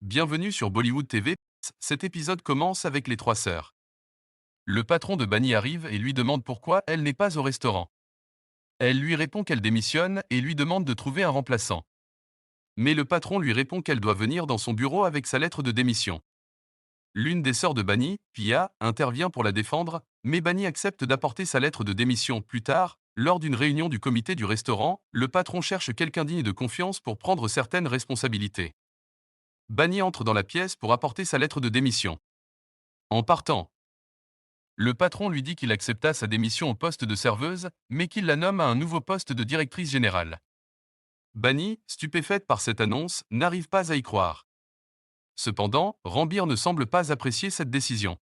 Bienvenue sur Bollywood TV. Cet épisode commence avec les trois sœurs. Le patron de Bunny arrive et lui demande pourquoi elle n'est pas au restaurant. Elle lui répond qu'elle démissionne et lui demande de trouver un remplaçant. Mais le patron lui répond qu'elle doit venir dans son bureau avec sa lettre de démission. L'une des sœurs de Bunny, Pia, intervient pour la défendre, mais Bunny accepte d'apporter sa lettre de démission plus tard. Lors d'une réunion du comité du restaurant, le patron cherche quelqu'un digne de confiance pour prendre certaines responsabilités. Bunny entre dans la pièce pour apporter sa lettre de démission. En partant, le patron lui dit qu'il accepta sa démission au poste de serveuse, mais qu'il la nomme à un nouveau poste de directrice générale. Bunny, stupéfaite par cette annonce, n'arrive pas à y croire. Cependant, Rambir ne semble pas apprécier cette décision.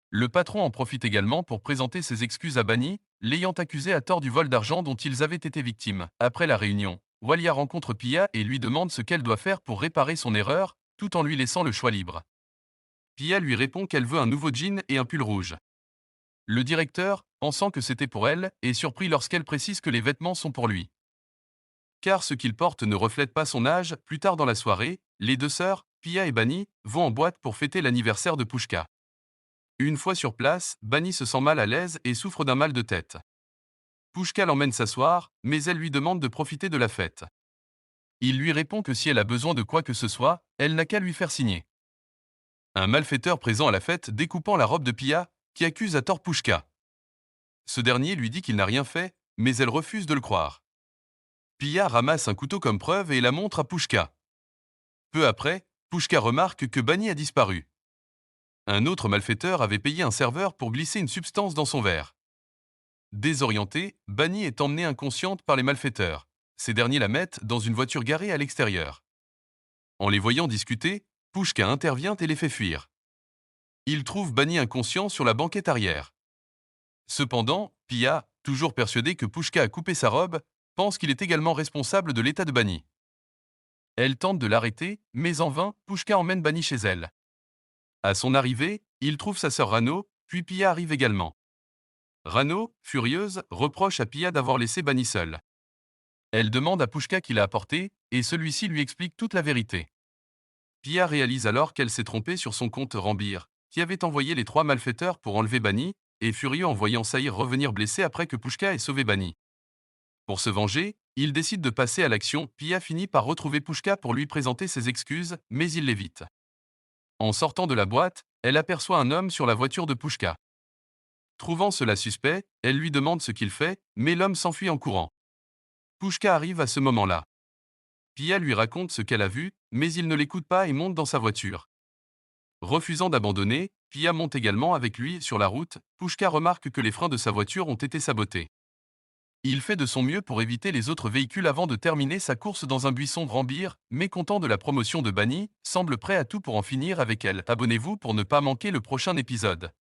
Le patron en profite également pour présenter ses excuses à Bunny, l'ayant accusé à tort du vol d'argent dont ils avaient été victimes. Après la réunion, Walia rencontre Pia et lui demande ce qu'elle doit faire pour réparer son erreur, tout en lui laissant le choix libre. Pia lui répond qu'elle veut un nouveau jean et un pull rouge. Le directeur, pensant que c'était pour elle, est surpris lorsqu'elle précise que les vêtements sont pour lui. Car ce qu'il porte ne reflète pas son âge. Plus tard dans la soirée, les deux sœurs, Pia et Bunny, vont en boîte pour fêter l'anniversaire de Pushka. Une fois sur place, Bunny se sent mal à l'aise et souffre d'un mal de tête. Pushka l'emmène s'asseoir, mais elle lui demande de profiter de la fête. Il lui répond que si elle a besoin de quoi que ce soit, elle n'a qu'à lui faire signer. Un malfaiteur présent à la fête découpant la robe de Pia, qui accuse à tort Pushka. Ce dernier lui dit qu'il n'a rien fait, mais elle refuse de le croire. Pia ramasse un couteau comme preuve et la montre à Pushka. Peu après, Pushka remarque que Bunny a disparu. Un autre malfaiteur avait payé un serveur pour glisser une substance dans son verre. Désorientée, Bunny est emmenée inconsciente par les malfaiteurs. Ces derniers la mettent dans une voiture garée à l'extérieur. En les voyant discuter, Pushka intervient et les fait fuir. Il trouve Bunny inconscient sur la banquette arrière. Cependant, Pia, toujours persuadée que Pushka a coupé sa robe, pense qu'il est également responsable de l'état de Bunny. Elle tente de l'arrêter, mais en vain, Pushka emmène Bunny chez elle. À son arrivée, il trouve sa sœur Rano, puis Pia arrive également. Rano, furieuse, reproche à Pia d'avoir laissé Bunny seule. Elle demande à Pushka qui l'a apporté, et celui-ci lui explique toute la vérité. Pia réalise alors qu'elle s'est trompée sur son compte Rambir, qui avait envoyé les trois malfaiteurs pour enlever Bunny, et furieux en voyant Sahir revenir blessé après que Pushka ait sauvé Bunny. Pour se venger, il décide de passer à l'action. Pia finit par retrouver Pushka pour lui présenter ses excuses, mais il l'évite. En sortant de la boîte, elle aperçoit un homme sur la voiture de Pushka. Trouvant cela suspect, elle lui demande ce qu'il fait, mais l'homme s'enfuit en courant. Pushka arrive à ce moment-là. Pia lui raconte ce qu'elle a vu, mais il ne l'écoute pas et monte dans sa voiture. Refusant d'abandonner, Pia monte également avec lui sur la route. Pushka remarque que les freins de sa voiture ont été sabotés. Il fait de son mieux pour éviter les autres véhicules avant de terminer sa course dans un buisson. Rambir, mécontent de la promotion de Bunny, semble prêt à tout pour en finir avec elle. Abonnez-vous pour ne pas manquer le prochain épisode.